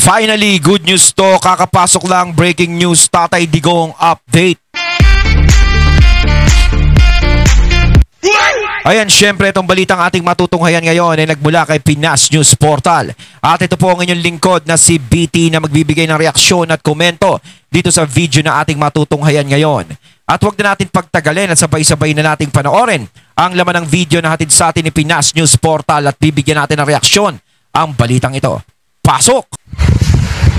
Finally, good news to. Kakapasok lang, breaking news, Tatay Digong update. Ayan, syempre itong balitang ating matutunghayan ngayon ay nagmula kay Pinas News Portal. At ito po ang inyong lingkod na si BT na magbibigay ng reaksyon at komento dito sa video na ating matutunghayan ngayon. At huwag na natin pagtagalin at sabay-sabay na nating panoorin ang laman ng video na hatid sa atin ni Pinas News Portal at bibigyan natin ng reaksyon ang balitang ito. Pasok!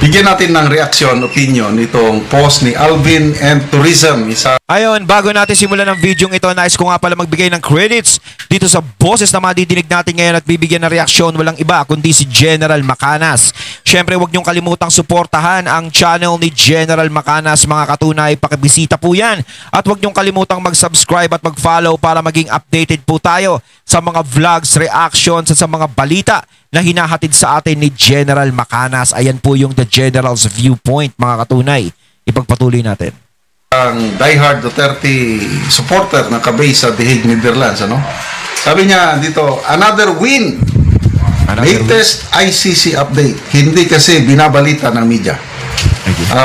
Bigyan natin ng reaksyon, opinion itong post ni Alvin and Tourism. Ayon, bago natin simulan ng video ito, nais ko nga pala magbigay ng credits dito sa boses na madidinig natin ngayon at bibigyan ng reaksyon. Walang iba kundi si General Macanas. Syempre, huwag niyong kalimutang suportahan ang channel ni General Macanas, mga katunay. Pakibisita po yan. At huwag niyong kalimutang mag-subscribe at mag-follow para maging updated po tayo sa mga vlogs, reactions at sa mga balita na hinahatid sa atin ni General Macanas. Ayan po yung The General's Viewpoint, mga katunay. Ipagpatuloy natin. Ang diehard Duterte supporter na kabay sa The Hague, Netherlands. Ano? Sabi niya dito, another win. Latest ICC update. Hindi kasi binabalita ng media.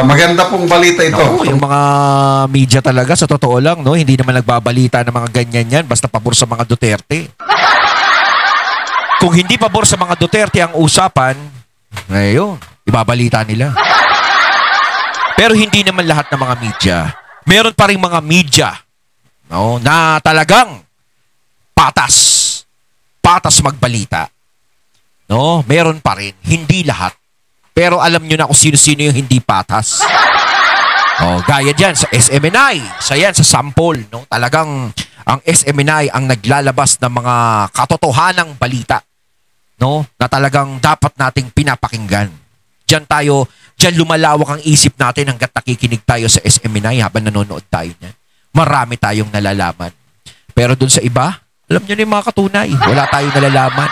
Maganda pong balita ito. No, yung mga media talaga, sa totoo lang, no, hindi naman nagbabalita ng mga ganyan yan, basta pabor sa mga Duterte. Kung hindi pabor sa mga Duterte ang usapan, ngayon, ibabalita nila. Pero hindi naman lahat ng mga media. Meron pa rin mga media, no, na talagang patas. Patas magbalita. No, meron pa rin. Hindi lahat. Pero alam nyo na kung sino-sino yung hindi patas. Oh, gaya dyan sa SMNI. Sa sample, no? Talagang ang SMNI ang naglalabas ng mga katotohanang balita, no? Na talagang dapat nating pinapakinggan. Diyan lumalawak ang isip natin hanggat nakikinig tayo sa SMNI habang nanonood tayo niyan. Marami tayong nalalaman. Pero dun sa iba, alam nyo na yung mga katunay, wala tayong nalalaman.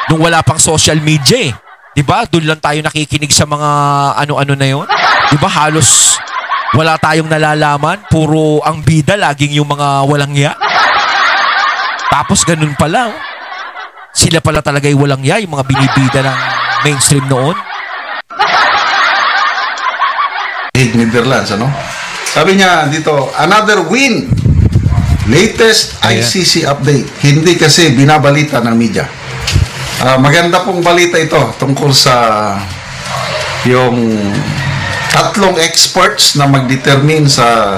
Nung wala pang social media, diba? Doon lang tayo nakikinig sa mga ano-ano na yun. Diba? Halos wala tayong nalalaman. Puro ang bida, laging yung mga walang ya. Tapos ganun pala. Oh. Sila pala talaga yung walang ya, yung mga binibida ng mainstream noon. Netherlands, ano? Sabi niya dito, another win. Latest ICC update. Hindi kasi binabalita ng media. Maganda pong balita ito tungkol sa yung tatlong experts na mag-determine sa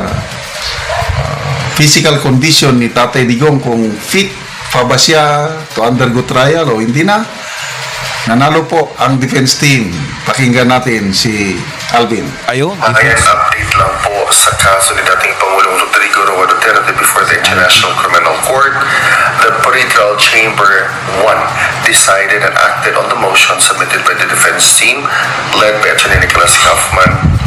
physical condition ni Tatay Digong kung fit pa ba siya to undergo trial o hindi na. Nanalo po ang defense team. Pakinggan natin si Alvin. Ayun, ayan, update lang po sa kaso ni dating Pangulong Rodrigo Roa Duterte before the International Criminal Court. The Political Chamber 1 decided and acted on the motion submitted by the defense team led by Attorney Nicholas Kaufman,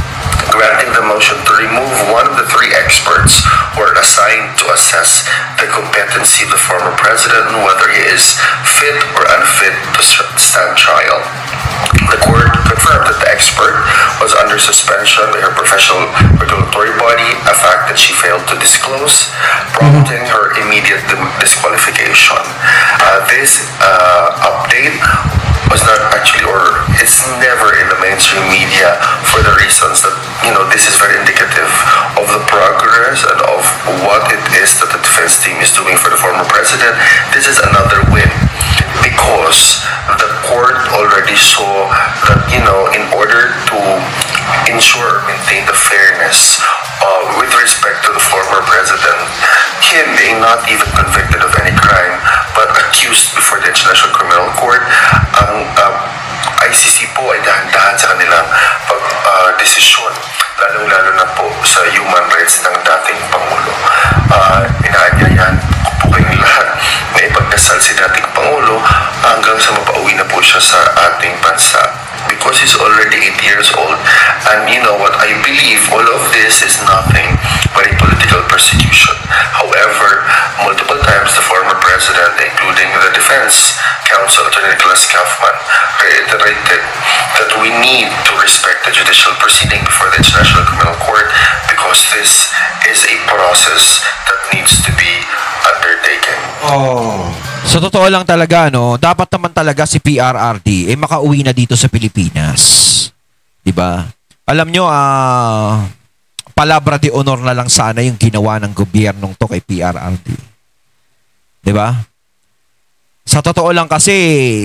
granting the motion to remove one of the three experts who are assigned to assess the competency of the former president and whether he is fit or unfit to stand trial. The court confirmed that the expert was under suspension by her professional regulatory body, a fact that she failed to disclose, prompting her immediate disqualification. This update was not actually, or it's never in the mainstream media for the reasons that, you know, this is very indicative of the progress and of what it is that the defense team is doing for the former president. This is another win because the court already saw that, you know, in order to ensure, maintain the fairness with respect to the former president, him being not even convicted of any crime but accused before the International Criminal Court, ang ICC po ay dahan-dahan sa kanilang pag-desisyon, lalong-lalo na po sa human rights ng dating Pangulo. Inaanyayan ko po kayong lahat na ipagdasal si dating Pangulo hanggang sa mapauwi na po siya sa ating bansa. Because he's already 8 years old. And you know what, I believe all of this is nothing but a political persecution. However, multiple times the former president, including the defense counsel, Attorney Nicholas Kaufman, reiterated that we need to respect the judicial proceeding before the International Criminal Court because this is a process that needs to be undertaken. Sa totoo lang talaga, no, dapat naman talaga si PRRD makauwi na dito sa Pilipinas. 'Di ba? Alam nyo, palabra de honor na lang sana yung ginawa ng gobyernong to kay PRRD. 'Di ba? Sa totoo lang kasi,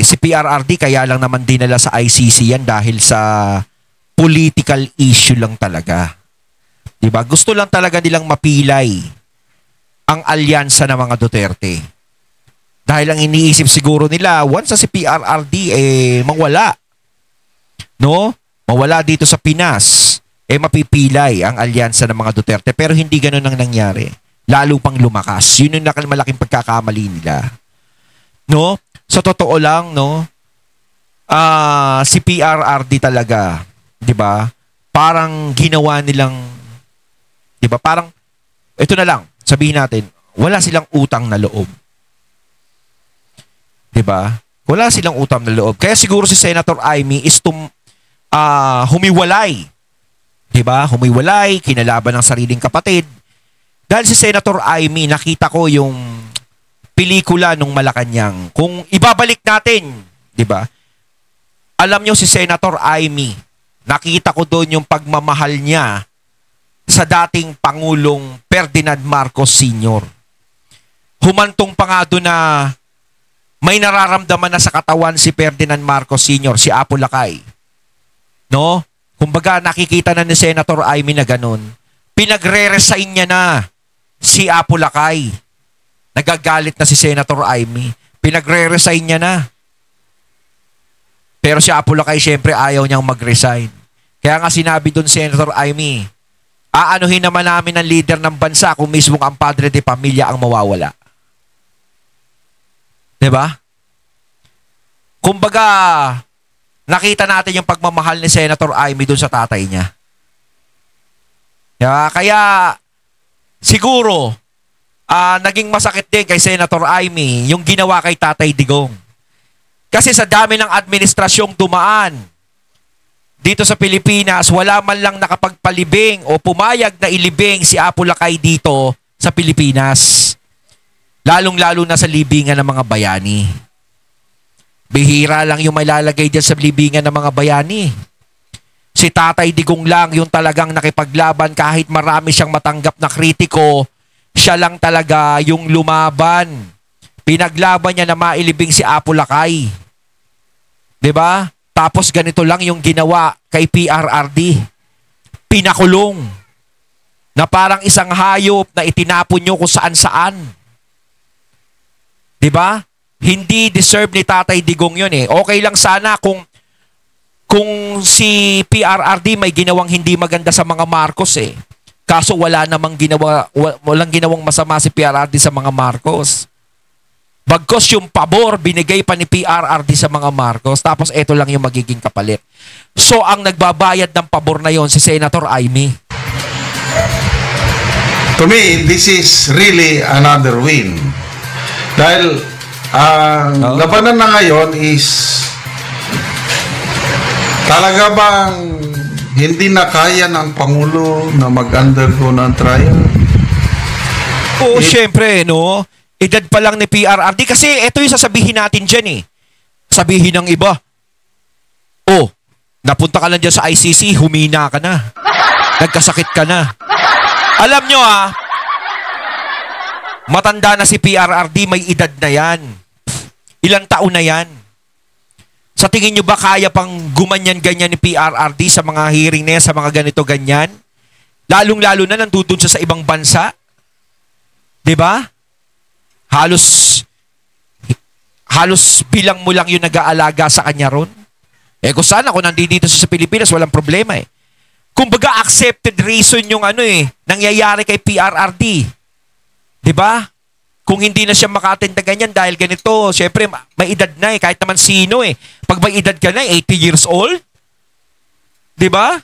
si PRRD kaya lang naman dinala sa ICC yan dahil sa political issue lang talaga. 'Di ba? Gusto lang talaga nilang mapilay ang alyansa ng mga Duterte. Dahil ang iniisip siguro nila, once sa si PRRD mawala. No? Mawala dito sa Pinas, mapipilay ang alyansa ng mga Duterte. Pero hindi ganun ang nangyari. Lalo pang lumakas. Yun yung malaking pagkakamali nila. No? Sa totoo lang, no? Si PRRD talaga, 'di ba? Parang ginawa nilang, 'di ba? Parang ito na lang, sabihin natin, wala silang utang na loob. 'Di ba? Wala silang utang na loob. Kaya siguro si Senator Amy is humiwalay. 'Di ba? Humiwalay, kinalaban ng sariling kapatid. Dahil si Senator Amy, nakita ko yung pelikula nung Malacanang. Kung ibabalik natin, 'di ba? Alam nyo si Senator Amy, nakita ko doon yung pagmamahal niya sa dating Pangulong Ferdinand Marcos Sr. Humantong pa nga doon na may nararamdaman na sa katawan si Ferdinand Marcos Sr., si Apo Lakay. No? Kumbaga nakikita na ni Senator Amy na ganun. Pinagre-resign niya na si Apo Lakay. Nagagalit na si Senator Amy. Pinagre-resign niya na. Pero si Apo Lakay syempre ayaw niyang mag-resign. Kaya nga sinabi doon Senator Amy, aanuhin naman namin ang leader ng bansa kung mismong ang padre de pamilya ang mawawala. 'Di ba? Kumbaga, nakita natin yung pagmamahal ni Senator Amy doon sa tatay niya. Kaya siguro, naging masakit din kay Senator Amy yung ginawa kay Tatay Digong. Kasi sa dami ng administrasyong dumaan dito sa Pilipinas, wala man lang nakapagpalibing o pumayag na ilibing si Apo Lakay dito sa Pilipinas. Lalong-lalo na sa libingan ng mga bayani. Bihira lang yung malalagay dyan sa libingan ng mga bayani. Si Tatay Digong lang yung talagang nakipaglaban kahit marami siyang matanggap na kritiko. Siya lang talaga yung lumaban. Pinaglaban niya na mailibing si Apo Lakay. 'Di ba? Tapos ganito lang yung ginawa kay PRRD. Pinakulong. Na parang isang hayop na itinapon nyo kung saan-saan. 'Di ba? Hindi deserve ni Tatay Digong 'yon eh. Okay lang sana kung si PRRD may ginawang hindi maganda sa mga Marcos eh. Kaso walang ginawang masama si PRRD sa mga Marcos. Bagkos yung pabor binigay pa ni PRRD sa mga Marcos, tapos eto lang yung magiging kapalit. So ang nagbabayad ng pabor na yon si Senator Amy. To me, this is really another win. Dahil ang labanan na ngayon is talaga bang hindi na kaya ng Pangulo na mag-undergo ng trial? Oo, syempre, no? Edad pa lang ni PRRD. Kasi ito yung sasabihin natin dyan eh. Sabihin ng iba, napunta ka lang dyan sa ICC, humina ka na. Nagkasakit ka na. Alam nyo matanda na si PRRD, may edad na yan. Ilang taon na yan. Sa tingin nyo ba kaya pang gumanyan-ganyan ni PRRD sa mga hearing na yan, sa mga ganito-ganyan? Lalong-lalo na nandudun siya sa ibang bansa. 'Di ba? Halos bilang mo lang yung nag-aalaga sa kanya ron. Kung sana kung nandito siya sa Pilipinas, walang problema eh. Kumbaga accepted reason yung nangyayari kay PRRD. 'Di ba? Kung hindi na siya maka-attend na ganyan dahil ganito, syempre may edad na eh, kahit naman sino eh. Pag may edad ka na, 80 years old, 'di ba?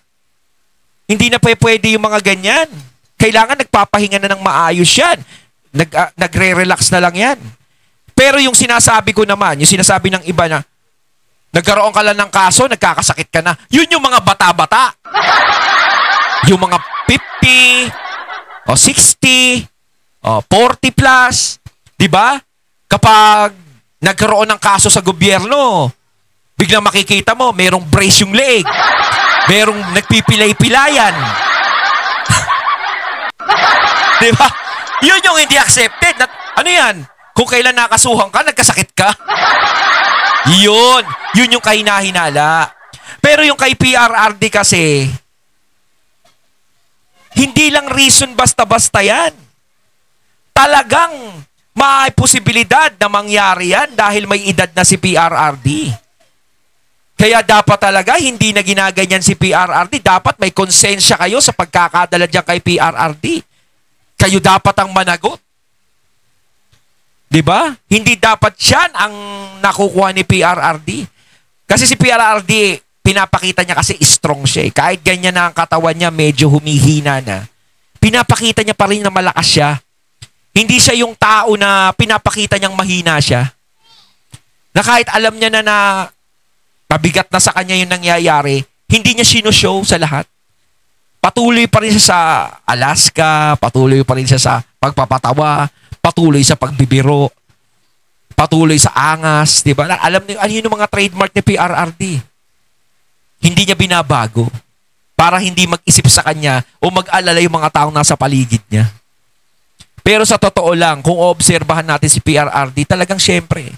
Hindi na pwede yung mga ganyan. Kailangan nagpapahinga na ng maayos yan. Nagre-relax na lang yan. Pero yung sinasabi ko naman, yung sinasabi ng iba na, nagkaroon ka lang ng kaso, nagkakasakit ka na, yun yung mga bata-bata. Yung mga 50, o 60, o 40 plus, di ba? Kapag nagkaroon ng kaso sa gobyerno, biglang makikita mo, merong brace yung leg. Merong nagpipilay-pilayan. Di ba? Yun yung hindi accepted. Ano yan? Kung kailan nakasuhan ka, nagkasakit ka. Yun yung kahinahinala. Pero yung kay PRRD kasi, hindi lang reason basta-basta yan. Talagang may posibilidad na mangyari yan dahil may edad na si PRRD. Kaya dapat talaga hindi na ginaganyan si PRRD. Dapat may konsensya kayo sa pagkakadala dyan kay PRRD. Kayo dapat ang managot. Diba? Hindi dapat yan ang nakukuha ni PRRD. Kasi si PRRD, pinapakita niya kasi strong siya. Kahit ganyan na ang katawan niya, medyo humihina na. Pinapakita niya pa rin na malakas siya. Hindi siya yung tao na pinapakita niyang mahina siya. Na kahit alam niya na mabigat na sa kanya yung nangyayari, hindi niya sinushow sa lahat. Patuloy pa rin siya sa Alaska, patuloy pa rin siya sa pagpapatawa, patuloy sa pagbibiro, patuloy sa angas, di ba? Alam niyo, ano yung mga trademark ni PRRD? Hindi niya binabago para hindi mag-isip sa kanya o mag-alala yung mga taong nasa paligid niya. Pero sa totoo lang, kung obserbahan natin si PRRD, talagang syempre,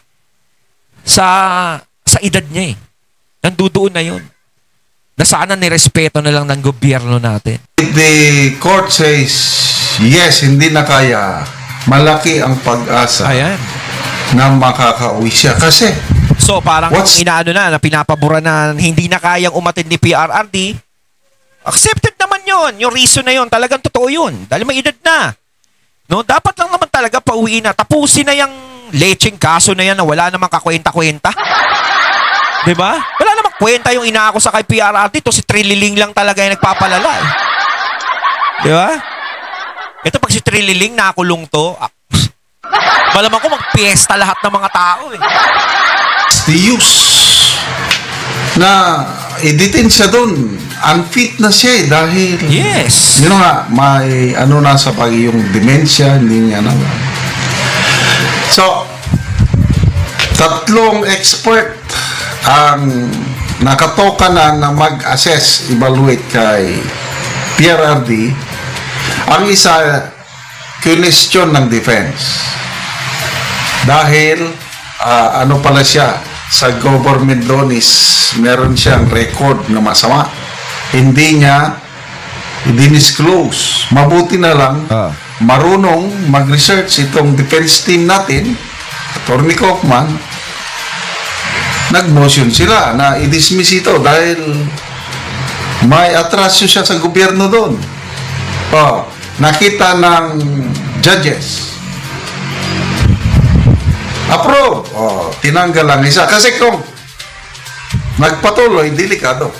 sa edad niya nandudoon na yun. Na sana nirespeto na lang ng gobyerno natin. If the court says, yes, hindi na kaya, malaki ang pag-asa na makakauwi siya. Kasi, so parang inaano na pinapabura na hindi na kayang umattend ni PRRD, accepted naman yun. Yung reason na yun, talagang totoo yun. Dahil may edad na. No, dapat lang naman talaga pauwiin na. Tapusin na yung lecheng kaso na yan na wala namang kakwenta-kwenta. Diba? Wala namang kwenta yung inaako sa kay PRRD. Ito si Trililing lang talaga yung nagpapalala. Diba? Ito pag si Trililing nakulong to, malamang ko magpiesta lahat ng mga tao the use na i-detain siya doon. Unfit na siya dahil yes. Yun nga, may na sa yung dementia, hindi niya naman. So, tatlong expert ang nakatoka na mag-assess, evaluate kay PRRD. Ang isa, question ng defense. Dahil, pala siya, sa government doon is meron siyang record na masama. Hindi niya i-disclose. Mabuti na lang, marunong mag-research itong defense team natin, Atty. Kaufman, nag-motion sila na i-dismiss ito dahil may atrasyo siya sa gobyerno doon. Nakita ng judges. Approve. Tinanggal lang isa. Kasi kung nagpatuloy, delikado.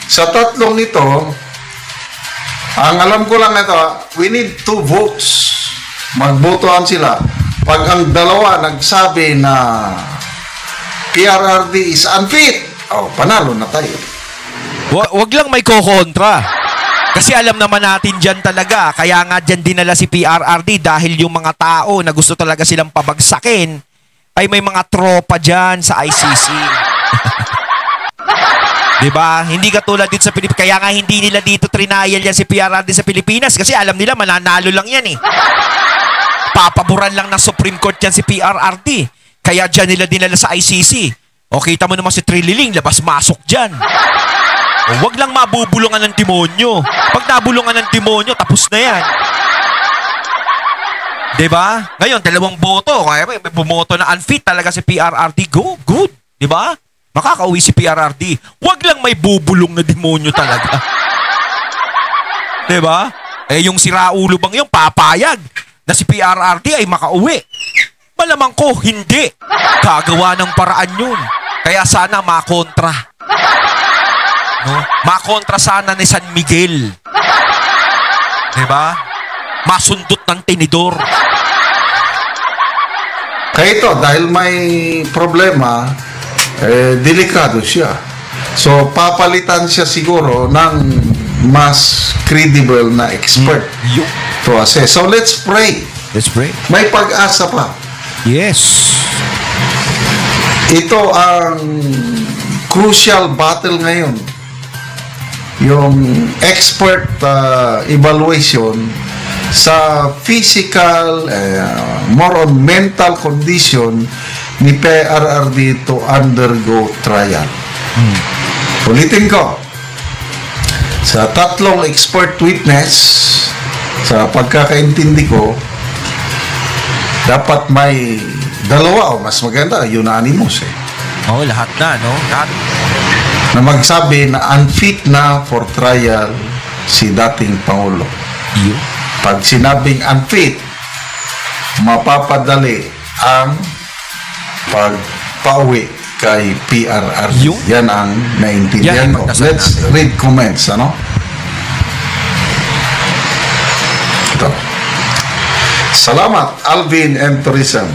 Sa tatlong ito, ang alam ko lang ito, we need 2 votes. Magbotohan sila. Pag ang dalawa nagsabi na PRRD is unfit, panalo na tayo. Wag lang may kokontra. Kasi alam naman natin dyan talaga. Kaya nga dyan dinala si PRRD dahil yung mga tao na gusto talaga silang pabagsakin ay may mga tropa dyan sa ICC. Diba? Hindi katulad dito sa Pilipinas. Kaya nga hindi nila dito trinayal yan si PRRD sa Pilipinas kasi alam nila mananalo lang yan Papaboran lang ng Supreme Court yan si PRRD. Kaya dyan nila dinala sa ICC. O kita mo naman si Trililing, labas-masok dyan. Huwag lang mabubulungan ng demonyo. Pag nabulungan ng demonyo, tapos na yan. Diba? Ngayon, 2 boto. Kaya may bumoto na unfit talaga si PRRD. Go, good. Diba? Makakauwi si PRRD. Huwag lang may bubulong na demonyo talaga. Diba? Yung si Raulo bang yung papayag na si PRRD ay makauwi. Malamang ko, hindi. Gagawa ng paraan yun. Kaya sana makontra. No? Makontra sana ni San Miguel. Diba? Masundot ng tinidor. Kaya ito, dahil may problema, delikado siya. So, papalitan siya siguro ng mas credible na expert to assess. So, let's pray. Let's pray. May pag-asa pa. Yes. Ito ang crucial battle ngayon. yung expert evaluation sa physical, more on mental condition ni PRRD to undergo trial. Ulitin ko, sa tatlong expert witness, sa pagkakaintindi ko, dapat may dalawa o mas maganda, unanimous Lahat na, no? Lahat. na magsabi na unfit na for trial si dating Pangulo. Yun. Pag sinabing unfit, mapapadali ang pagpauwi kay PRRD. Yun. Yan ang naintindihan Yan ko. ang magdasal Let's natin. read comments, ano? Ito. Salamat, Alvin and Tourism.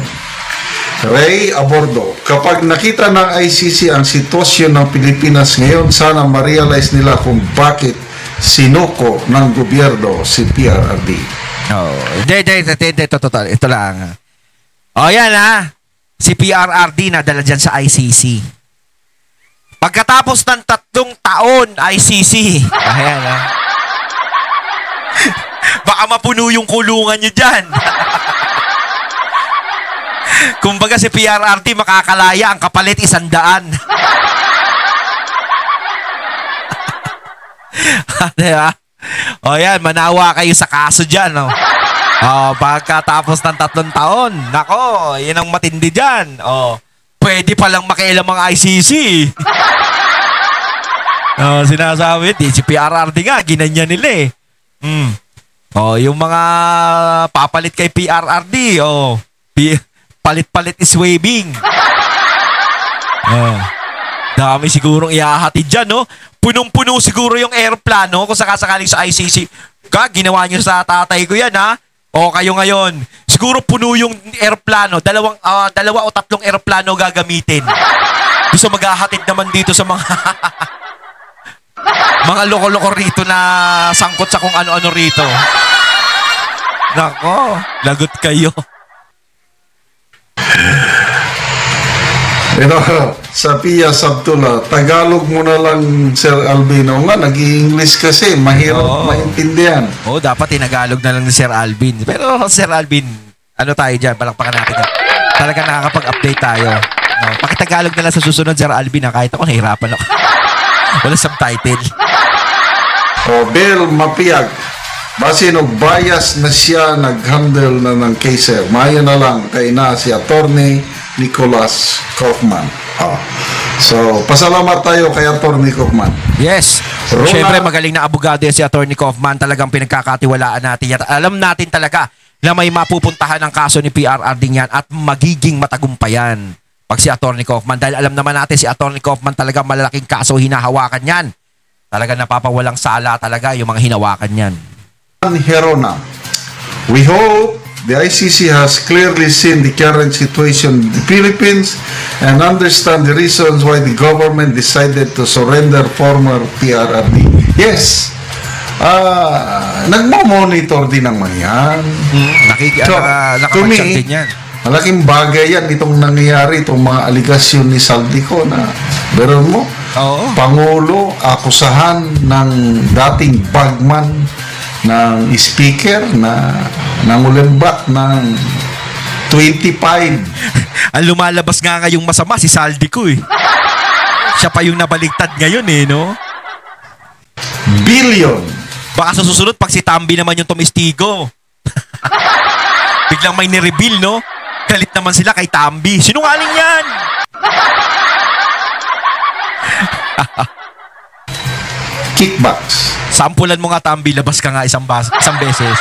Ray Abordo, kapag nakita ng ICC ang sitwasyon ng Pilipinas ngayon, sana ma-realize nila kung bakit sinuko ng gobyerno si PRRD. Ito lang. Yan si PRRD nadala dyan sa ICC. Pagkatapos ng 3 taon, ICC. Ayan Baka mapuno yung kulungan nyo dyan. Kumbaga si PRRD makakalaya, ang kapalit 100. Diba? Yan, manawa kayo sa kaso dyan. Pagkatapos ng 3 taon, nako, yun ang matindi dyan. Pwede palang makialam ang ICC. Sinasabi, si PRRD nga, ginanya nila yung mga papalit kay PRRD, palit-palit is waving. Dami sigurong iahatid dyan, no? Punong-puno siguro yung airplano kung sakasakaling sa ICC. Ginawa nyo sa tatay ko yan, ha? Kayo ngayon. Siguro puno yung airplano. Dalawa o 3 airplano gagamitin. Gusto maghahatid naman dito sa mga mga loko-loko rito na sangkot sa kung ano-ano rito. Nako, lagot kayo. Pero sa Pia Sabtula, Tagalog mo na lang, Sir Albino. Nga, nag-i-English kasi. Mahirap maintindihan. Dapat tinagalog na lang ni Sir Alvin. Pero Sir Alvin, ano tayo dyan? Palakpakan natin. Talagang nakakapag-update tayo. Pakitagalog na lang sa susunod, Sir Alvin. Kahit ako, nahihirapan ako. Wala subtitle. Bill Mapiyag. Base no bias na siya nag-handle na ng case. Maya na lang kay na si Attorney Nicholas Kaufman. So, pasalamat tayo kay Attorney Kaufman. Yes. Siyempre, magaling na abogado yan si Attorney Kaufman. Talagang pinagkakatiwalaan natin yan. Alam natin talaga na may mapupuntahan ang kaso ni PRRD yan at magiging matagumpayan pag si Attorney Kaufman. Dahil alam naman natin si Attorney Kaufman talagang malalaking kaso hinahawakan yan. Talagang napapawalang sala talaga yung mga hinawakan yan. Herona, we hope the ICC has clearly seen the current situation in the Philippines and understand the reasons why the government decided to surrender former PRRD. Yes, nagmo-monitor din naman yan. Nakapag-check din yan. Malaking bagay yan itong nangyayari, itong mga aligasyon ni Saldico na, meron mo, Pangulo, akusahan ng dating bagman ng speaker na nangulimbat ng 25. Ang lumalabas nga ngayong masama si Saldico Siya pa yung nabaligtad ngayon no? Billion. Baka sa susunod pag si Tambi naman yung tumistigo. Biglang may nireveal, no? Galit naman sila kay Tambi. Sinungaling yan! Kickbacks. Sampulan mo nga, Tambi, labas ka nga isang beses.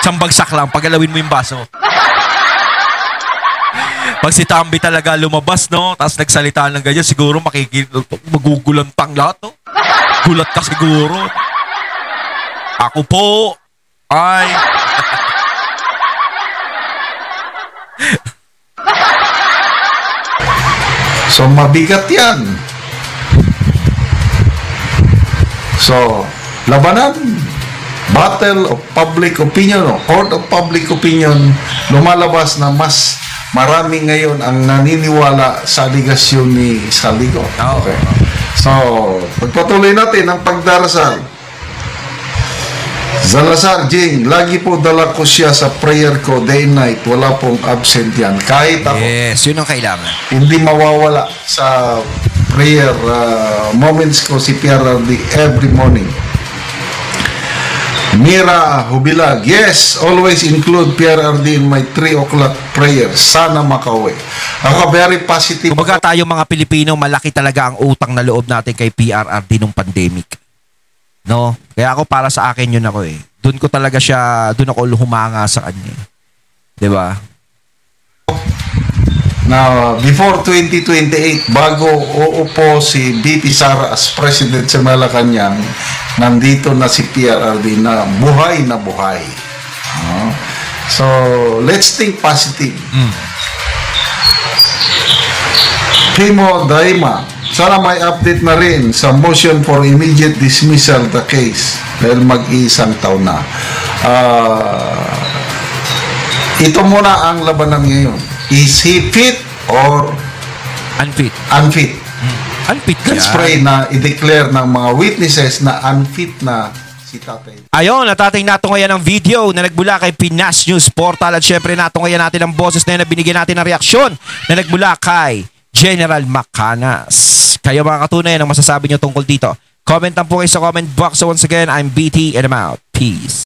Isang bagsak lang, pagalawin mo yung baso. Pag si Tambi talaga lumabas, no? Tapos nagsalita ng ganyan, siguro magugulantang lahat, no? Gulat ka siguro. Ako po. Ay. So, mabigat yan. So, labanan, battle of public opinion, o court of public opinion, lumalabas na mas marami ngayon ang naniniwala sa aligasyon ni Saldico. Okay. So, pagpatuloy natin ang pagdarasal. Salazar Jing, lagi po dala ko siya sa prayer ko day and night. Wala pong absent yan. Kahit ako, Yes, yun ang kailangan. hindi mawawala sa prayer moments ko si PRRD every morning. Mira Hubilag, yes, always include PRRD in my 3 o'clock prayer. Sana makauwi. Ako very positive. Kumbaga tayo mga Pilipino, malaki talaga ang utang na loob natin kay PRRD nung pandemic. No? Kaya ako para sa akin yun ako eh. Doon ko talaga siya, doon ako humanga sa kanya. 'Di ba? Now, before 2028, bago uupo si BP Sara as President sa Malacanang, nandito na si PRRD na buhay na buhay. So, let's think positive. Kimo Daima, sana may update na rin sa motion for immediate dismissal the case dahil mag-iisang taon na. Ito muna ang labanan ngayon. Is he fit or Unfit. unfit? Unfit Let's yan. pray na i-declare ng mga witnesses na unfit na si Tatay. Ayun, natating natungayan ang video na nagbula kay Pinas News Portal at syempre natungayan natin ang boses na yun na binigyan natin ng reaksyon na nagbula kay General Macanas. Kayo mga katunayan, ang masasabi nyo tungkol dito? Comment lang po kayo sa comment box. So once again, I'm BT and I'm out. Peace.